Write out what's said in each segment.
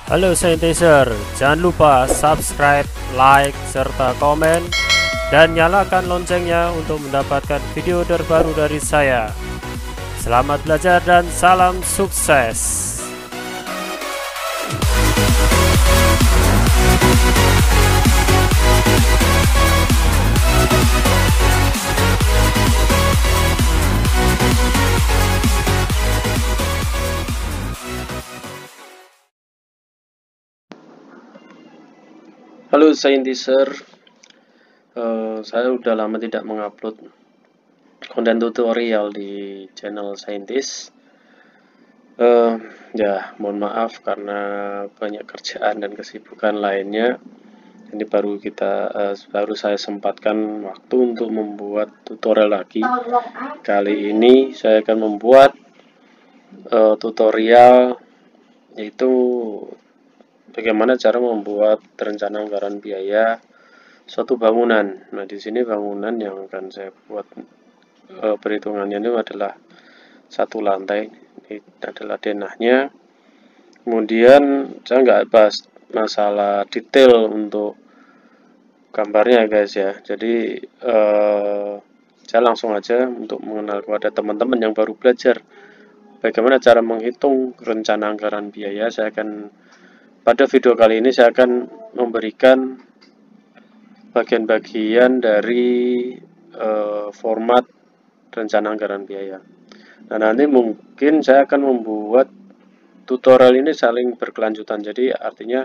Halo Scientizer, jangan lupa subscribe, like, serta komen, dan nyalakan loncengnya untuk mendapatkan video terbaru dari saya. Selamat belajar dan salam sukses! Halo Scientizer, saya udah lama tidak mengupload konten tutorial di channel Scientist. Mohon maaf karena banyak kerjaan dan kesibukan lainnya. Ini baru saya sempatkan waktu untuk membuat tutorial lagi. Kali ini saya akan membuat tutorial yaitu bagaimana cara membuat rencana anggaran biaya suatu bangunan. Nah, di sini bangunan yang akan saya buat perhitungannya itu adalah satu lantai. Ini adalah denahnya. Kemudian saya nggak bahas masalah detail untuk gambarnya guys ya. Jadi saya langsung aja untuk mengenal kepada teman-teman yang baru belajar bagaimana cara menghitung rencana anggaran biaya. Pada video kali ini saya akan memberikan bagian-bagian dari format rencana anggaran biaya. Nah, nanti mungkin saya akan membuat tutorial ini saling berkelanjutan. Jadi artinya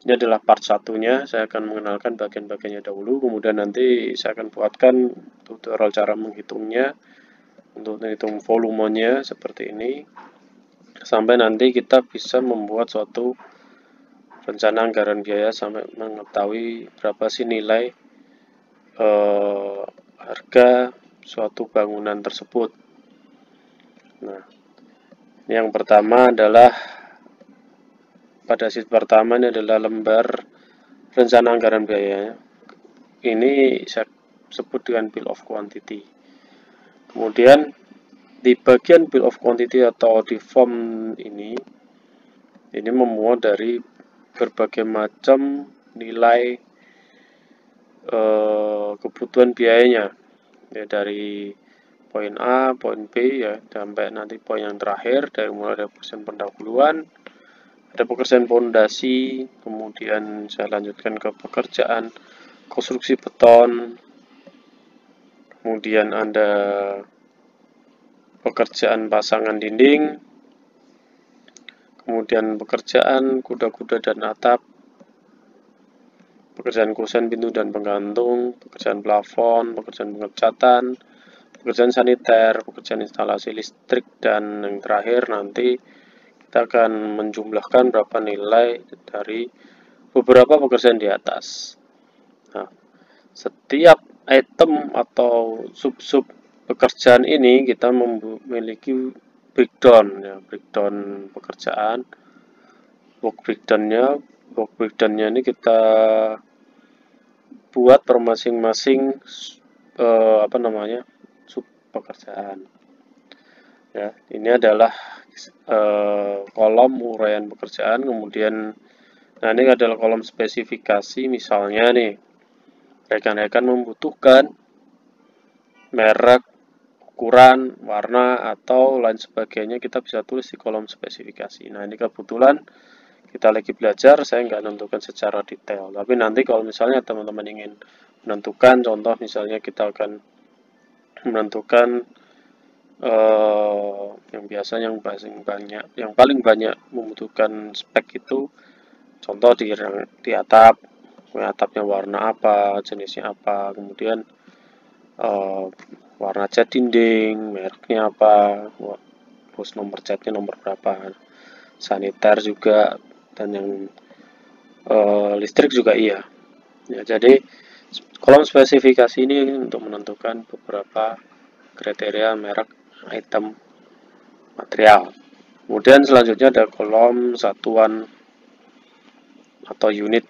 ini adalah part satunya, saya akan mengenalkan bagian-bagiannya dahulu, kemudian nanti saya akan buatkan tutorial cara menghitungnya untuk menghitung volumenya seperti ini, sampai nanti kita bisa membuat suatu rencana anggaran biaya sampai mengetahui berapa sih nilai harga suatu bangunan tersebut. Nah, yang pertama adalah pada sheet pertama ini adalah lembar rencana anggaran biaya. Ini saya sebut dengan bill of quantity. Kemudian di bagian bill of quantity atau di form ini memuat dari berbagai macam nilai kebutuhan biayanya, ya, dari poin A, poin B ya, sampai nanti poin yang terakhir, dari mulai dari persen pendahuluan, ada pekerjaan fondasi, kemudian saya lanjutkan ke pekerjaan konstruksi beton, kemudian ada pekerjaan pasangan dinding, kemudian pekerjaan kuda-kuda dan atap, pekerjaan kusen pintu dan penggantung, pekerjaan plafon, pekerjaan pengecatan, pekerjaan saniter, pekerjaan instalasi listrik, dan yang terakhir nanti kita akan menjumlahkan berapa nilai dari beberapa pekerjaan di atas. Nah, setiap item atau sub-sub pekerjaan ini kita memiliki breakdown, ya, breakdown pekerjaan, work breakdownnya ini kita buat per masing-masing sub pekerjaan. Ya, ini adalah kolom uraian pekerjaan, kemudian nah ini adalah kolom spesifikasi. Misalnya nih, rekan-rekan membutuhkan merek, ukuran, warna, atau lain sebagainya, kita bisa tulis di kolom spesifikasi. Nah, ini kebetulan kita lagi belajar, saya nggak menentukan secara detail. Tapi nanti kalau misalnya teman-teman ingin menentukan, contoh misalnya kita akan menentukan yang paling banyak membutuhkan spek itu, contoh di atapnya warna apa, jenisnya apa, kemudian warna cat dinding, mereknya apa, terus nomor catnya nomor berapa, saniter juga, dan yang listrik juga iya. Ya, jadi kolom spesifikasi ini untuk menentukan beberapa kriteria merek, item, material. Kemudian selanjutnya ada kolom satuan atau unit.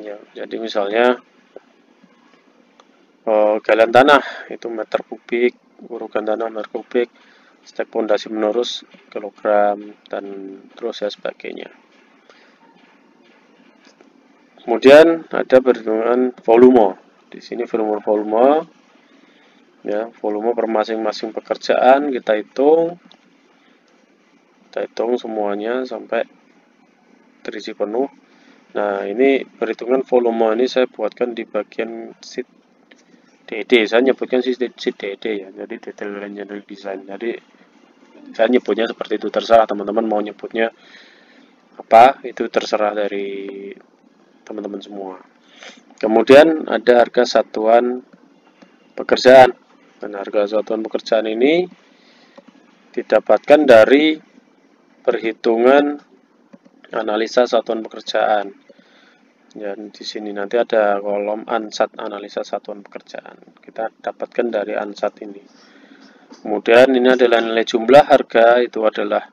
Ya, jadi misalnya galian tanah itu meter kubik, urukan tanah meter kubik, stek pondasi menerus kilogram, dan terus ya sebagainya. Kemudian ada perhitungan volume. Di sini volume ya, volume per masing-masing pekerjaan kita hitung semuanya sampai terisi penuh. Nah, ini perhitungan volume ini saya buatkan di bagian sheet DD. Saya nyebutkan sheet DD ya, jadi detail engineering design. Jadi saya nyebutnya seperti itu, terserah teman-teman mau nyebutnya apa, itu terserah dari teman-teman semua. Kemudian ada harga satuan pekerjaan. Dan harga satuan pekerjaan ini didapatkan dari perhitungan analisa satuan pekerjaan. Dan di sini nanti ada kolom ANSAT, analisa satuan pekerjaan. Kita dapatkan dari ANSAT ini. Kemudian ini adalah nilai jumlah harga, itu adalah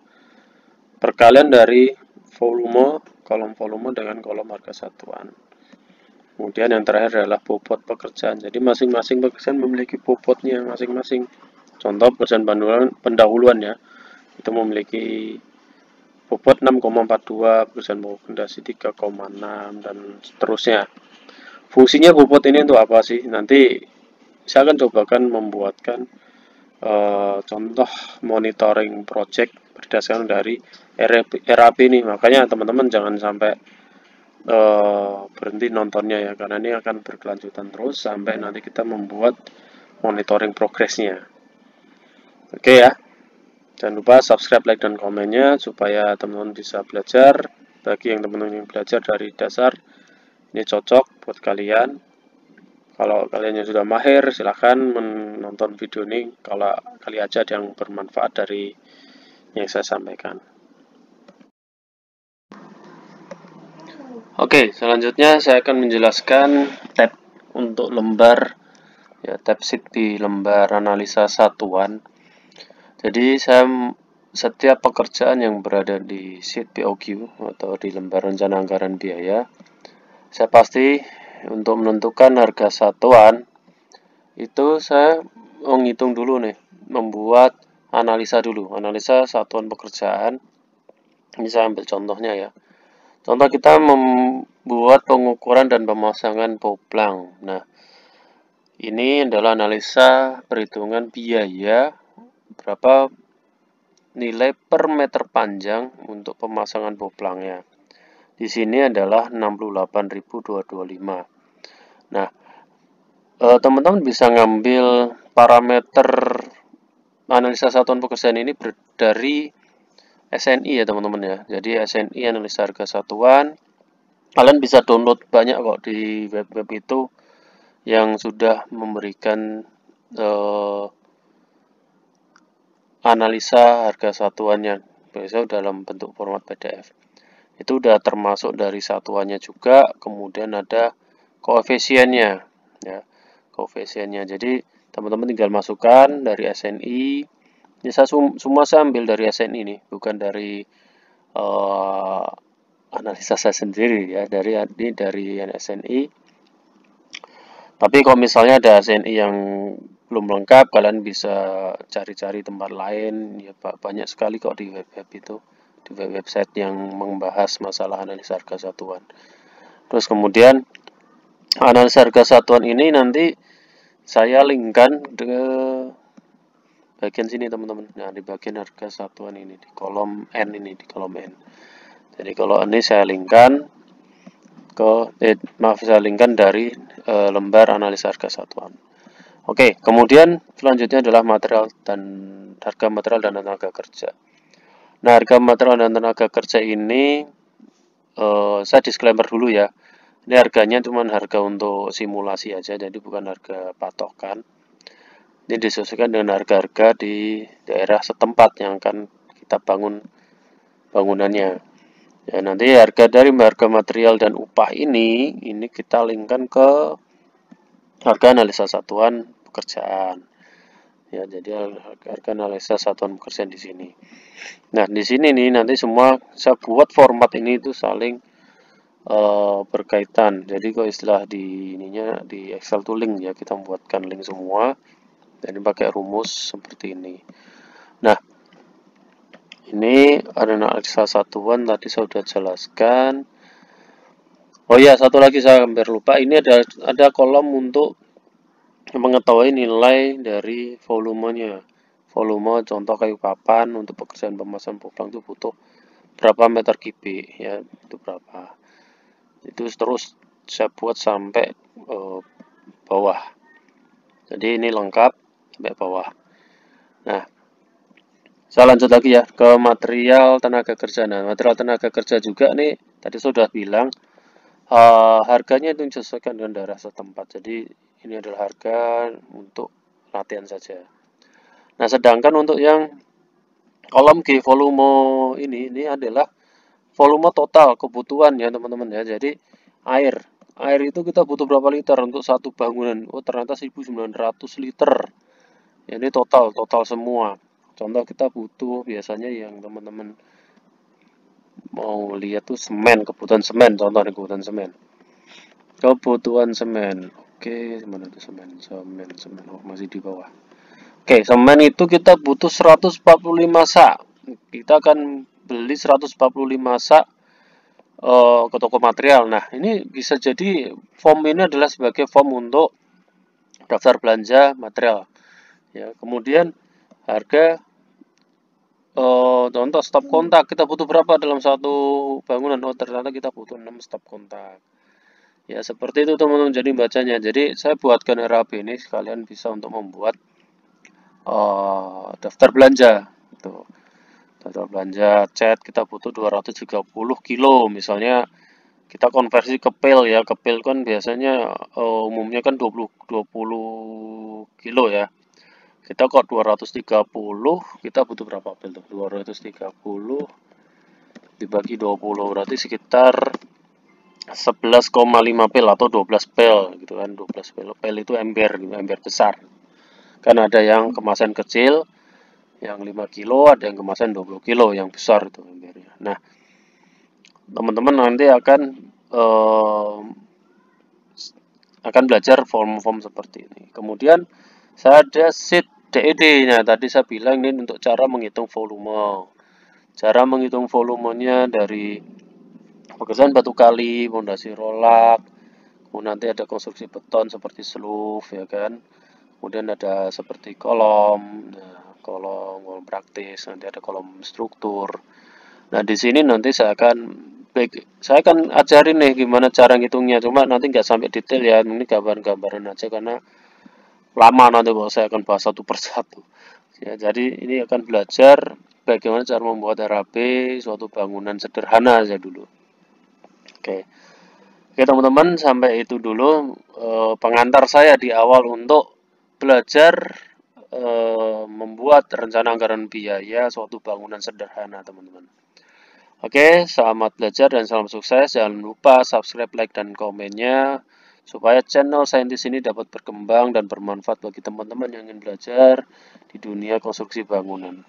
perkalian dari volume, kolom volume dengan kolom harga satuan. Kemudian yang terakhir adalah bobot pekerjaan. Jadi masing-masing pekerjaan memiliki bobotnya masing-masing. Contoh pekerjaan pendahuluan ya, itu memiliki bobot 6,42, pekerjaan pokok fondasi 3,6 dan seterusnya. Fungsinya bobot ini untuk apa sih? Nanti saya akan cobakan membuatkan contoh monitoring project berdasarkan dari RAP ini. Makanya teman-teman jangan sampai berhenti nontonnya ya, karena ini akan berkelanjutan terus sampai nanti kita membuat monitoring progresnya. Oke ya. Jangan lupa subscribe, like, dan komennya supaya teman-teman bisa belajar. Bagi yang teman-teman ingin belajar dari dasar, ini cocok buat kalian. Kalau kalian yang sudah mahir, silahkan menonton video ini. Kalau kali aja ada yang bermanfaat dari yang saya sampaikan. Oke, selanjutnya saya akan menjelaskan tab untuk lembar, ya, tab sheet di lembar analisa satuan. Jadi setiap pekerjaan yang berada di sheet POQ atau di lembar rencana anggaran biaya, saya pasti untuk menentukan harga satuan itu saya menghitung dulu nih, membuat analisa dulu, analisa satuan pekerjaan. Ini saya ambil contohnya ya. Contoh kita membuat pengukuran dan pemasangan poplang. Nah, ini adalah analisa perhitungan biaya berapa nilai per meter panjang untuk pemasangan poplangnya. Di sini adalah 68.225. Nah, teman-teman bisa ngambil parameter analisa satuan pekerjaan ini dari SNI ya teman-teman ya. Jadi SNI analisa harga satuan. Kalian bisa download banyak kok di web-web itu yang sudah memberikan analisa harga satuannya, biasanya dalam bentuk format PDF. Itu udah termasuk dari satuannya juga, kemudian ada koefisiennya, ya, koefisiennya. Jadi teman-teman tinggal masukkan dari SNI. Ini semua saya ambil dari SNI nih, bukan dari analisa saya sendiri ya, dari SNI. Tapi kalau misalnya ada SNI yang belum lengkap, kalian bisa cari-cari tempat lain. Ya, banyak sekali kok di web-web itu, di website yang membahas masalah analisa harga satuan. Terus kemudian analisa harga satuan ini nanti saya linkkan ke bagian sini teman-teman. Nah, di bagian harga satuan ini, di kolom N ini, di kolom N. Jadi kalau ini saya linkkan saya linkkan dari lembar analisa harga satuan. Oke, kemudian selanjutnya adalah harga material dan tenaga kerja. Nah, harga material dan tenaga kerja ini saya disclaimer dulu ya. Ini harganya cuma harga untuk simulasi aja, jadi bukan harga patokan. Ini disesuaikan dengan harga-harga di daerah setempat yang akan kita bangun bangunannya. Ya, nanti harga material dan upah ini kita linkkan ke harga analisa satuan pekerjaan. Ya, jadi harga analisa satuan pekerjaan di sini. Nah, di sini nih nanti semua saya buat format ini itu saling berkaitan. Jadi kalau istilah di Excel to link ya, kita membuatkan link semua. Dan pakai rumus seperti ini. Nah, ini analisa satuan tadi saya sudah jelaskan. Oh ya, satu lagi saya hampir lupa. Ini ada kolom untuk mengetahui nilai dari volumenya. Volume contoh kayu papan untuk pekerjaan pemasangan pupang itu butuh berapa meter kubik ya, itu berapa. Itu terus saya buat sampai bawah. Jadi ini lengkap sampai bawah. Nah, saya lanjut lagi ya ke material tenaga kerja. Nah, material tenaga kerja juga nih tadi sudah bilang harganya itu disesuaikan dengan daerah setempat. Jadi ini adalah harga untuk latihan saja. Nah, sedangkan untuk yang kolom G volume ini adalah volume total kebutuhan ya teman-teman ya. Jadi air itu kita butuh berapa liter untuk satu bangunan? Oh, ternyata 1900 liter. Ya, ini total semua. Contoh kita butuh biasanya yang teman-teman mau lihat tuh semen, kebutuhan semen, contoh nih kebutuhan semen. Kebutuhan semen. Oke, mana tuh semen? Oh, masih di bawah. Oke, semen itu kita butuh 145 sak. Kita akan beli 145 sak ke toko material. Nah, ini bisa jadi form ini adalah sebagai form untuk daftar belanja material. Ya, kemudian harga contoh stop kontak kita butuh berapa dalam satu bangunan? Oh, ternyata kita butuh 6 stop kontak. Ya, seperti itu teman-teman jadi bacanya. Jadi saya buatkan RAB ini sekalian bisa untuk membuat daftar belanja. Gitu. Daftar belanja cat kita butuh 230 kilo. Misalnya kita konversi ke pil ya. Ke pil kan biasanya umumnya kan 20 kilo ya. Kita kok 230, kita butuh berapa pil tuh? 230 dibagi 20 berarti sekitar 11,5 pil atau 12 pil gitu kan. 12 pil. Pil itu ember gitu, ember besar. Kan ada yang kemasan kecil yang 5 kilo, ada yang kemasan 20 kilo yang besar itu embernya. Nah, teman-teman nanti akan belajar form-form seperti ini. Kemudian saya ada sheet DED. Nah, tadi saya bilang ini untuk cara menghitung volume. Cara menghitung volumenya dari pekerjaan batu kali, fondasi rolak, kemudian nanti ada konstruksi beton seperti sloof ya kan. Kemudian ada seperti kolom, nah, kolom praktis, nanti ada kolom struktur. Nah, di sini nanti saya akan ajarin nih gimana cara ngitungnya. Cuma nanti nggak sampai detail ya, ini gambar-gambaran aja karena lama nanti kalau saya akan bahas satu persatu. Ya, jadi ini akan belajar bagaimana cara membuat RAB suatu bangunan sederhana aja dulu. Oke. Oke teman-teman, sampai itu dulu pengantar saya di awal untuk belajar membuat rencana anggaran biaya suatu bangunan sederhana teman-teman. Oke, selamat belajar dan salam sukses. Jangan lupa subscribe, like, dan komennya supaya channel saintis ini dapat berkembang dan bermanfaat bagi teman-teman yang ingin belajar di dunia konstruksi bangunan.